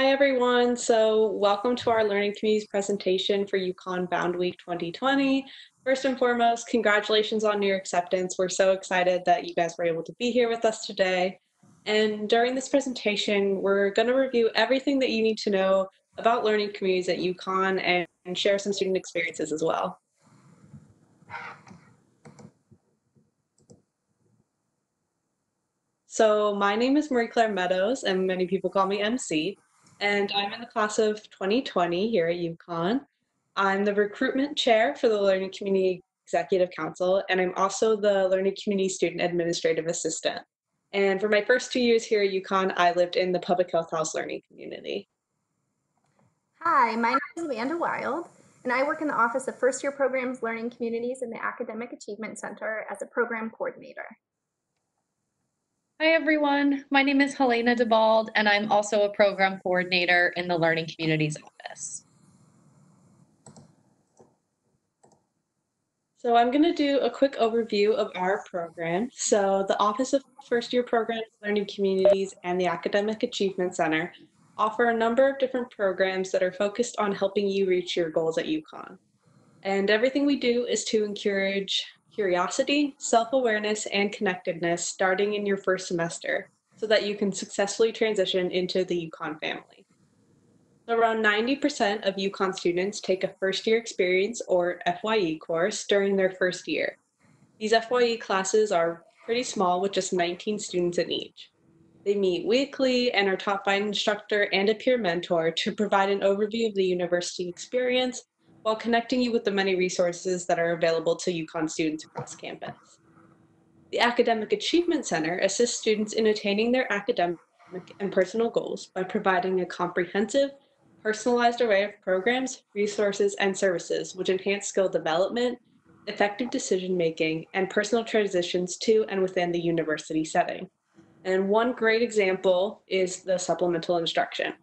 Hi everyone, so welcome to our Learning Communities presentation for UConn Bound Week 2020. First and foremost, congratulations on your acceptance. We're so excited that you guys were able to be here with us today. And during this presentation, we're going to review everything that you need to know about learning communities at UConn and share some student experiences as well. So my name is Marie-Claire Meadows, and many people call me MC, and I'm in the class of 2020 here at UConn. I'm the recruitment chair for the Learning Community Executive Council, and I'm also the Learning Community Student Administrative Assistant. And for my first 2 years here at UConn, I lived in the Public Health House Learning Community. Hi, my name is Amanda Wild, and I work in the Office of First Year Programs Learning Communities in the Academic Achievement Center as a program coordinator. Hi everyone, my name is Helena DeBald and I'm also a program coordinator in the Learning Communities office. So I'm going to do a quick overview of our program. So the Office of First Year Programs, Learning Communities, and the Academic Achievement Center offer a number of different programs that are focused on helping you reach your goals at UConn. And everything we do is to encourage curiosity, self-awareness, and connectedness starting in your first semester so that you can successfully transition into the UConn family. Around 90% of UConn students take a first-year experience or FYE course during their first year. These FYE classes are pretty small with just 19 students in each. They meet weekly and are taught by an instructor and a peer mentor to provide an overview of the university experience while connecting you with the many resources that are available to UConn students across campus. The Academic Achievement Center assists students in attaining their academic and personal goals by providing a comprehensive, personalized array of programs, resources, and services which enhance skill development, effective decision-making, and personal transitions to and within the university setting. And one great example is the supplemental instruction.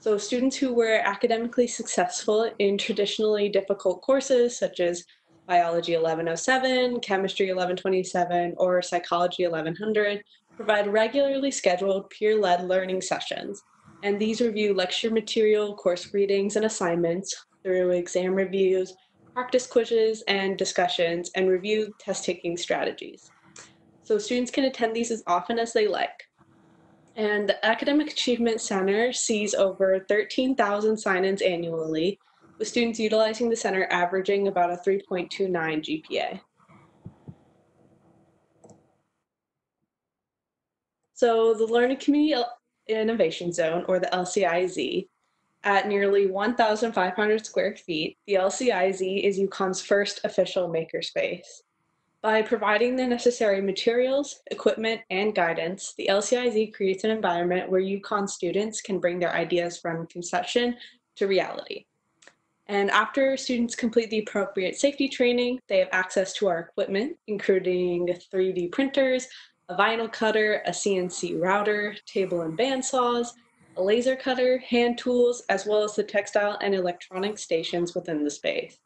So students who were academically successful in traditionally difficult courses such as Biology 1107, Chemistry 1127, or Psychology 1100 provide regularly scheduled peer-led learning sessions. And these review lecture material, course readings, and assignments through exam reviews, practice quizzes, and discussions, and review test-taking strategies. So students can attend these as often as they like. And the Academic Achievement Center sees over 13,000 sign-ins annually, with students utilizing the center averaging about a 3.29 GPA. So the Learning Community Innovation Zone, or the LCIZ, at nearly 1,500 square feet, the LCIZ is UConn's first official makerspace. By providing the necessary materials, equipment, and guidance, the LCIZ creates an environment where UConn students can bring their ideas from conception to reality. And after students complete the appropriate safety training, they have access to our equipment, including 3D printers, a vinyl cutter, a CNC router, table and bandsaws, a laser cutter, hand tools, as well as the textile and electronic stations within the space.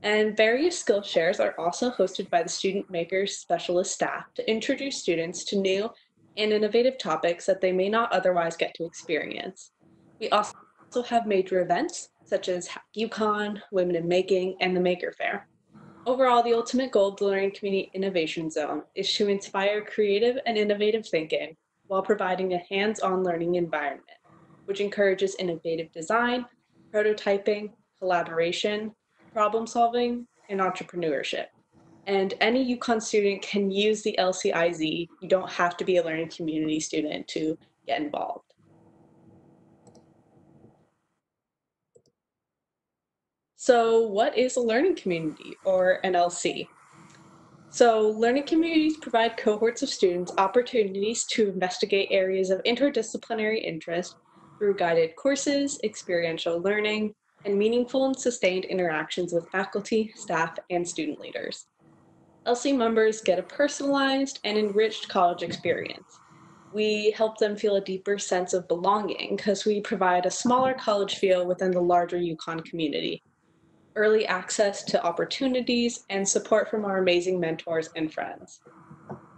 And various skill shares are also hosted by the Student Makers Specialist staff to introduce students to new and innovative topics that they may not otherwise get to experience. We also have major events such as UConn, Women in Making, and the Maker Fair. Overall, the ultimate goal of the Learning Community Innovation Zone is to inspire creative and innovative thinking while providing a hands-on learning environment, which encourages innovative design, prototyping, collaboration, problem solving, and entrepreneurship. And any UConn student can use the LCIZ. You don't have to be a learning community student to get involved. So what is a learning community, or an LC? So learning communities provide cohorts of students opportunities to investigate areas of interdisciplinary interest through guided courses, experiential learning, and meaningful and sustained interactions with faculty, staff, and student leaders. LC members get a personalized and enriched college experience. We help them feel a deeper sense of belonging because we provide a smaller college feel within the larger UConn community, early access to opportunities, and support from our amazing mentors and friends.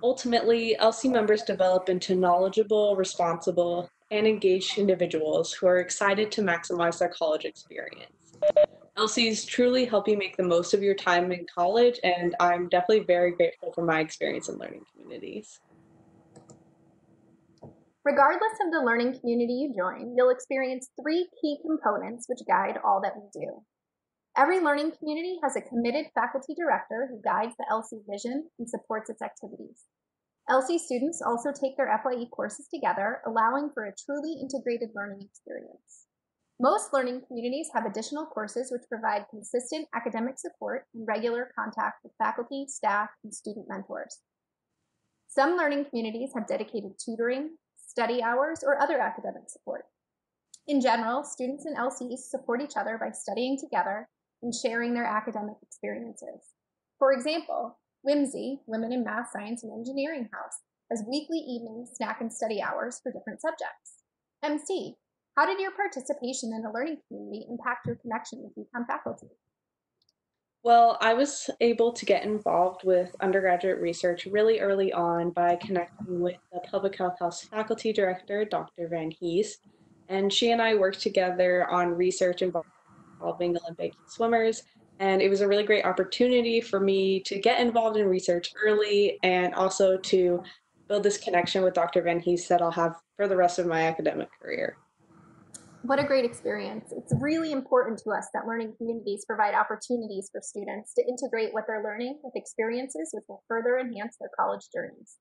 Ultimately, LC members develop into knowledgeable, responsible, and engaged individuals who are excited to maximize their college experience. LCs truly help you make the most of your time in college, and I'm definitely very grateful for my experience in learning communities. Regardless of the learning community you join, you'll experience 3 key components which guide all that we do. Every learning community has a committed faculty director who guides the LC vision and supports its activities. LC students also take their FYE courses together, allowing for a truly integrated learning experience. Most learning communities have additional courses which provide consistent academic support and regular contact with faculty, staff, and student mentors. Some learning communities have dedicated tutoring, study hours, or other academic support. In general, students and LCs support each other by studying together and sharing their academic experiences. For example, Whimsy, Women in Math, Science, and Engineering House, has weekly evening snack and study hours for different subjects. MC, how did your participation in a learning community impact your connection with UConn faculty? Well, I was able to get involved with undergraduate research really early on by connecting with the Public Health House faculty director, Dr. Van Hees, and she and I worked together on research involving Olympic swimmers. And it was a really great opportunity for me to get involved in research early and also to build this connection with Dr. Van Hees that I'll have for the rest of my academic career. What a great experience. It's really important to us that learning communities provide opportunities for students to integrate what they're learning with experiences which will further enhance their college journeys.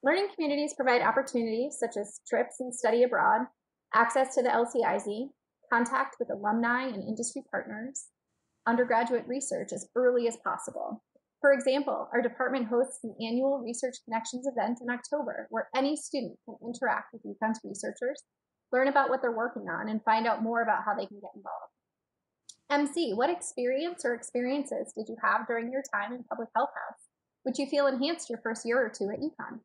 Learning communities provide opportunities such as trips and study abroad, access to the LCIZ, contact with alumni and industry partners, undergraduate research as early as possible. For example, our department hosts an annual Research Connections event in October where any student can interact with UConn's researchers, learn about what they're working on, and find out more about how they can get involved. MC, what experience or experiences did you have during your time in Public Health House, which you feel enhanced your first year or two at UConn?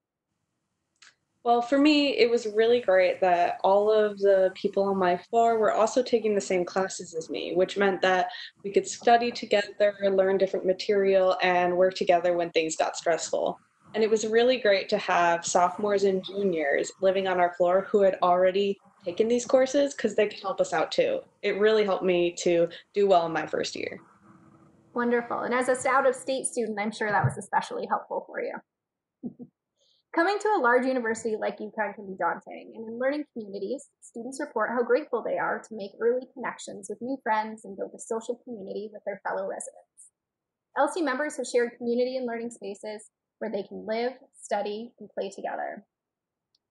Well, for me, it was really great that all of the people on my floor were also taking the same classes as me, which meant that we could study together, learn different material, and work together when things got stressful. And it was really great to have sophomores and juniors living on our floor who had already taken these courses because they could help us out too. It really helped me to do well in my first year. Wonderful. And as a out-of-state student, I'm sure that was especially helpful for you. Coming to a large university like UConn can be daunting, and in learning communities, students report how grateful they are to make early connections with new friends and build a social community with their fellow residents. LC members have shared community and learning spaces where they can live, study, and play together.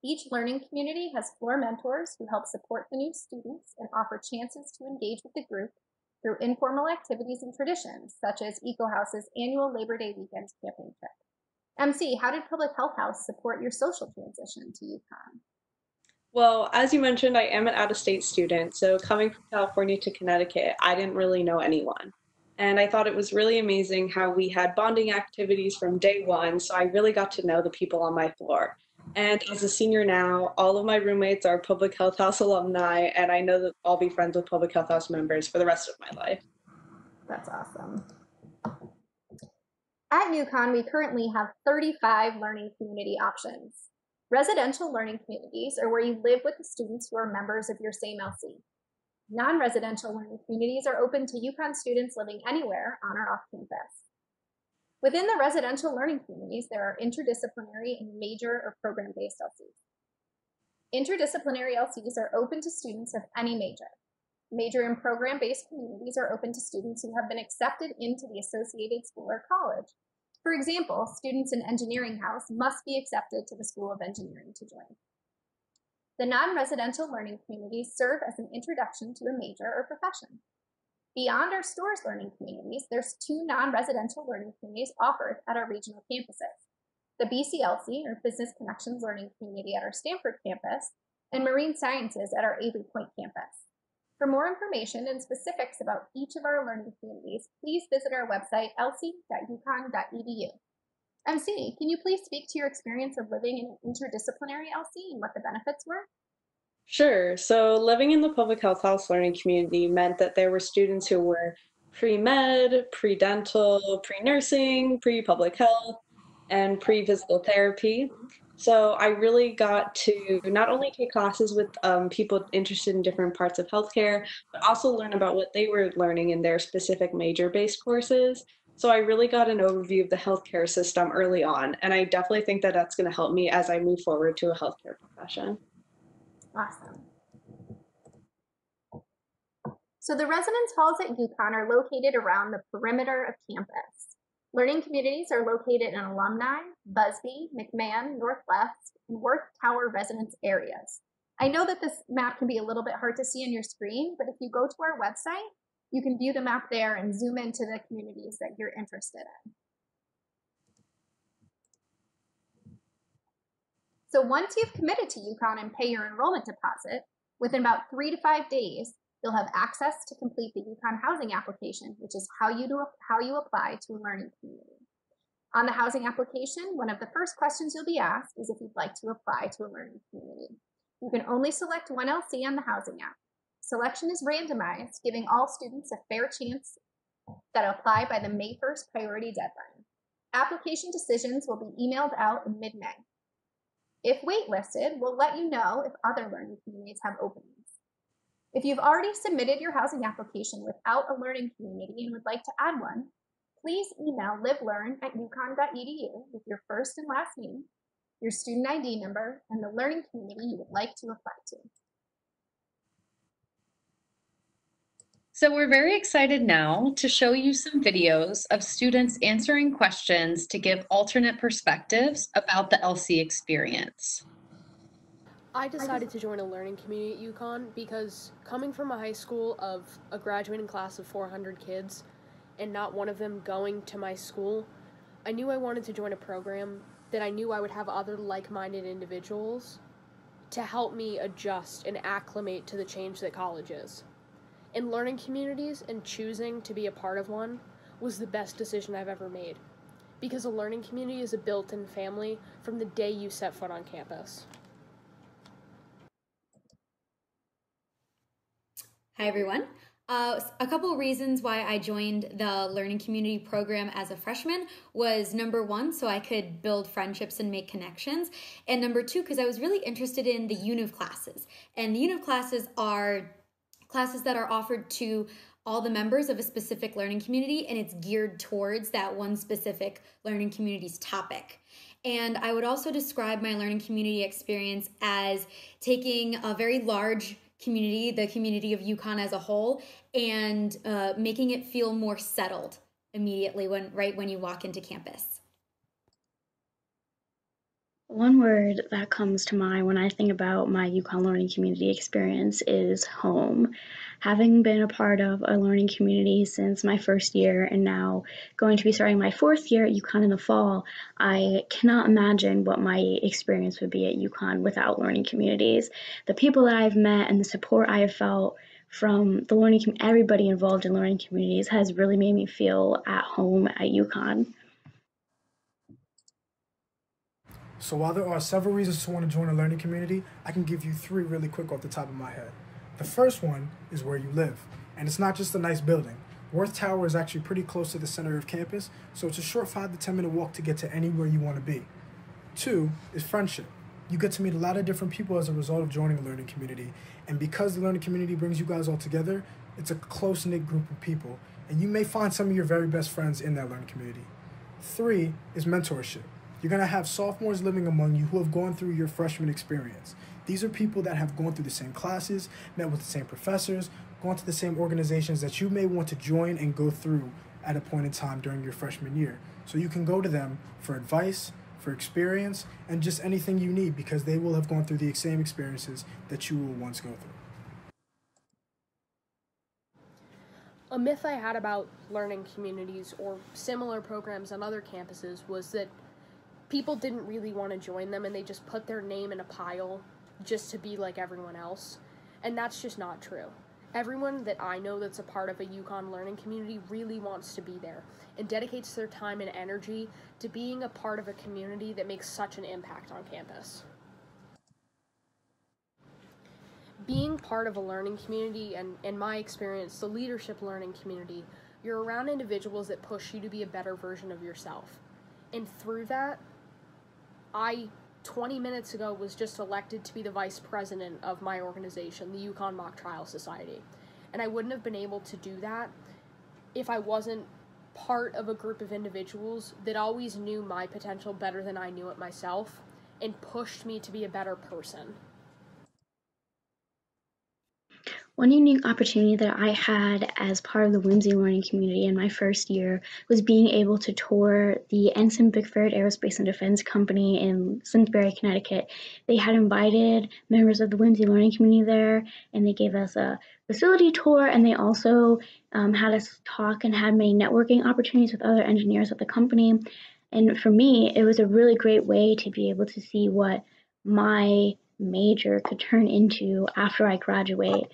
Each learning community has floor mentors who help support the new students and offer chances to engage with the group through informal activities and traditions, such as EcoHouse's annual Labor Day weekend camping trip. MC, how did Public Health House support your social transition to UConn? Well, as you mentioned, I am an out-of-state student, so coming from California to Connecticut, I didn't really know anyone. And I thought it was really amazing how we had bonding activities from day one, so I really got to know the people on my floor. And as a senior now, all of my roommates are Public Health House alumni, and I know that I'll be friends with Public Health House members for the rest of my life. That's awesome. At UConn, we currently have 35 learning community options. Residential learning communities are where you live with the students who are members of your same LC. Non-residential learning communities are open to UConn students living anywhere on or off campus. Within the residential learning communities, there are interdisciplinary and major or program-based LCs. Interdisciplinary LCs are open to students of any major. Major and program-based communities are open to students who have been accepted into the associated school or college. For example, students in Engineering House must be accepted to the School of Engineering to join. The non-residential learning communities serve as an introduction to a major or profession. Beyond our stores learning communities, there's 2 non-residential learning communities offered at our regional campuses. The BCLC, or Business Connections Learning Community at our Stanford campus, and Marine Sciences at our Avery Point campus. For more information and specifics about each of our learning communities, please visit our website, lc.uconn.edu. MC, can you please speak to your experience of living in an interdisciplinary LC and what the benefits were? Sure. So living in the Public Health House learning community meant that there were students who were pre-med, pre-dental, pre-nursing, pre-public health, and pre-physical therapy. So I really got to not only take classes with people interested in different parts of healthcare, but also learn about what they were learning in their specific major-based courses. So I really got an overview of the healthcare system early on, and I definitely think that that's going to help me as I move forward to a healthcare profession. Awesome. So the residence halls at UConn are located around the perimeter of campus. Learning communities are located in Alumni, Busby, McMahon, Northwest, and Worth Tower residence areas. I know that this map can be a little bit hard to see on your screen, but if you go to our website, you can view the map there and zoom into the communities that you're interested in. So once you've committed to UConn and pay your enrollment deposit, within about 3 to 5 days, you'll have access to complete the UConn housing application, which is how you apply to a learning community. On the housing application, one of the first questions you'll be asked is if you'd like to apply to a learning community. You can only select one LC on the housing app. Selection is randomized, giving all students a fair chance that apply by the May 1st priority deadline. Application decisions will be emailed out in mid-May. If waitlisted, we'll let you know if other learning communities have openings. If you've already submitted your housing application without a learning community and would like to add one, please email livelearn@uconn.edu with your first and last name, your student ID number, and the learning community you would like to apply to. So we're very excited now to show you some videos of students answering questions to give alternate perspectives about the LC experience. I decided to join a learning community at UConn because coming from a high school of a graduating class of 400 kids and not one of them going to my school, I knew I wanted to join a program that I knew I would have other like-minded individuals to help me adjust and acclimate to the change that college is. And learning communities and choosing to be a part of one was the best decision I've ever made, because a learning community is a built-in family from the day you set foot on campus. Hi, everyone. A couple reasons why I joined the Learning Community program as a freshman was number one, so I could build friendships and make connections. And number two, because I was really interested in the UNIV classes. And the UNIV classes are classes that are offered to all the members of a specific learning community, and it's geared towards that one specific learning community's topic. And I would also describe my learning community experience as taking a very large community, the community of UConn as a whole, and making it feel more settled immediately right when you walk into campus. One word that comes to mind when I think about my UConn learning community experience is home. Having been a part of a learning community since my first year and now going to be starting my fourth year at UConn in the fall, I cannot imagine what my experience would be at UConn without learning communities. The people that I've met and the support I have felt from the everybody involved in learning communities has really made me feel at home at UConn. So while there are several reasons to want to join a learning community, I can give you 3 really quick off the top of my head. The first one is where you live. And it's not just a nice building. Worth Tower is actually pretty close to the center of campus, so it's a short 5 to 10 minute walk to get to anywhere you want to be. 2 is friendship. You get to meet a lot of different people as a result of joining a learning community. And because the learning community brings you guys all together, it's a close-knit group of people. And you may find some of your very best friends in that learning community. 3 is mentorship. You're going to have sophomores living among you who have gone through your freshman experience. These are people that have gone through the same classes, met with the same professors, gone to the same organizations that you may want to join and go through at a point in time during your freshman year. So you can go to them for advice, for experience, and just anything you need because they will have gone through the same experiences that you will once go through. A myth I had about learning communities or similar programs on other campuses was that people didn't really want to join them and they just put their name in a pile just to be like everyone else. And that's just not true. Everyone that I know that's a part of a UConn learning community really wants to be there and dedicates their time and energy to being a part of a community that makes such an impact on campus. Being part of a learning community, and in my experience, the leadership learning community, you're around individuals that push you to be a better version of yourself. And through that, I 20 minutes ago was just elected to be the vice president of my organization, the UConn Mock Trial Society. And I wouldn't have been able to do that if I wasn't part of a group of individuals that always knew my potential better than I knew it myself and pushed me to be a better person. One unique opportunity that I had as part of the Whimsy Learning Community in my first year was being able to tour the Ensign Bickford Aerospace and Defense Company in Simsbury, Connecticut. They had invited members of the Whimsy Learning Community there, and they gave us a facility tour, and they also had us talk and had many networking opportunities with other engineers at the company. And for me, it was a really great way to be able to see what my major could turn into after I graduate.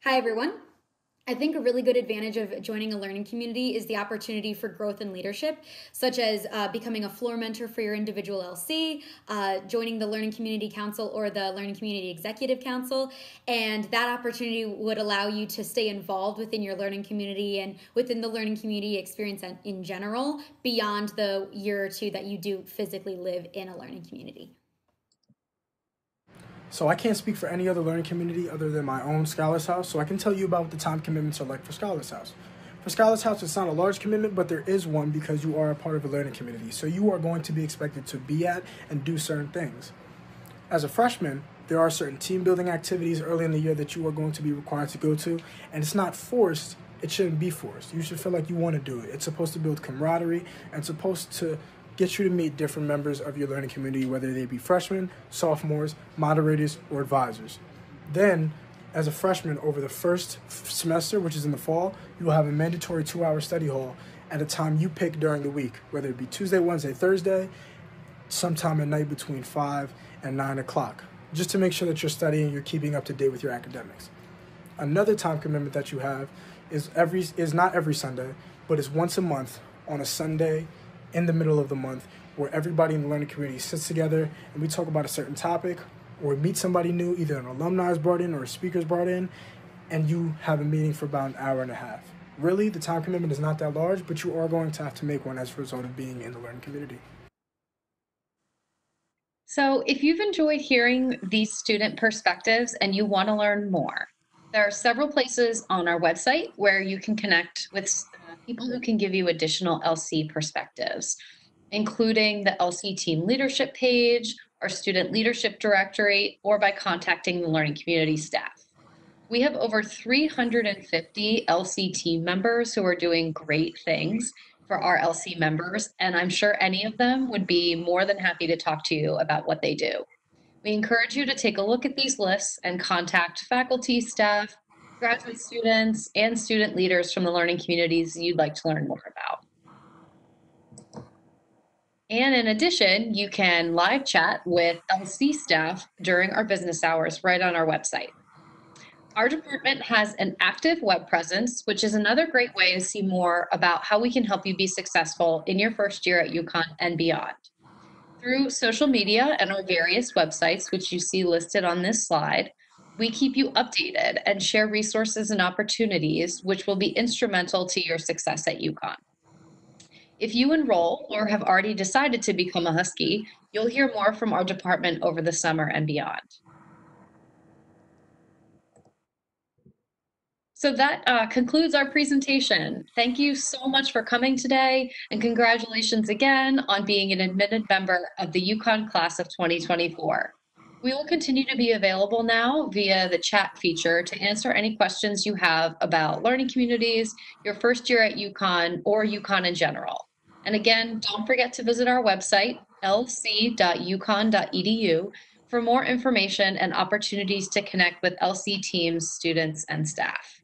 Hi, everyone. I think a really good advantage of joining a learning community is the opportunity for growth and leadership, such as becoming a floor mentor for your individual LC, joining the Learning Community Council or the Learning Community Executive Council, and that opportunity would allow you to stay involved within your learning community and within the learning community experience in general beyond the year or two that you do physically live in a learning community. So I can't speak for any other learning community other than my own Scholars House, so I can tell you about what the time commitments are like for Scholars House. For Scholars House, it's not a large commitment, but there is one because you are a part of a learning community, so you are going to be expected to be at and do certain things. As a freshman, there are certain team building activities early in the year that you are going to be required to go to, and it's not forced. It shouldn't be forced. You should feel like you want to do it. It's supposed to build camaraderie and supposed to get you to meet different members of your learning community, whether they be freshmen, sophomores, moderators, or advisors. Then, as a freshman, over the first semester, which is in the fall, you will have a mandatory 2-hour study hall at a time you pick during the week, whether it be Tuesday, Wednesday, Thursday, sometime at night between 5 and 9 o'clock, just to make sure that you're studying, you're keeping up to date with your academics. Another time commitment that you have is not every Sunday, but is once a month on a Sunday in the middle of the month, where everybody in the learning community sits together and we talk about a certain topic, or meet somebody new, either an alumni is brought in or a speaker is brought in, and you have a meeting for about an hour and a half. Really, the time commitment is not that large, but you are going to have to make one as a result of being in the learning community. So if you've enjoyed hearing these student perspectives and you want to learn more, there are several places on our website where you can connect with people who can give you additional LC perspectives, including the LC team leadership page, our student leadership directory, or by contacting the learning community staff. We have over 350 LC team members who are doing great things for our LC members, and I'm sure any of them would be more than happy to talk to you about what they do. We encourage you to take a look at these lists and contact faculty, staff, graduate students, and student leaders from the learning communities you'd like to learn more about. And in addition, you can live chat with LC staff during our business hours right on our website. Our department has an active web presence, which is another great way to see more about how we can help you be successful in your first year at UConn and beyond. Through social media and our various websites, which you see listed on this slide, we keep you updated and share resources and opportunities which will be instrumental to your success at UConn. If you enroll or have already decided to become a Husky, you'll hear more from our department over the summer and beyond. So that concludes our presentation. Thank you so much for coming today, and congratulations again on being an admitted member of the UConn class of 2024. We will continue to be available now via the chat feature to answer any questions you have about learning communities, your first year at UConn, or UConn in general. And again, don't forget to visit our website, lc.uconn.edu, for more information and opportunities to connect with LC teams, students, and staff.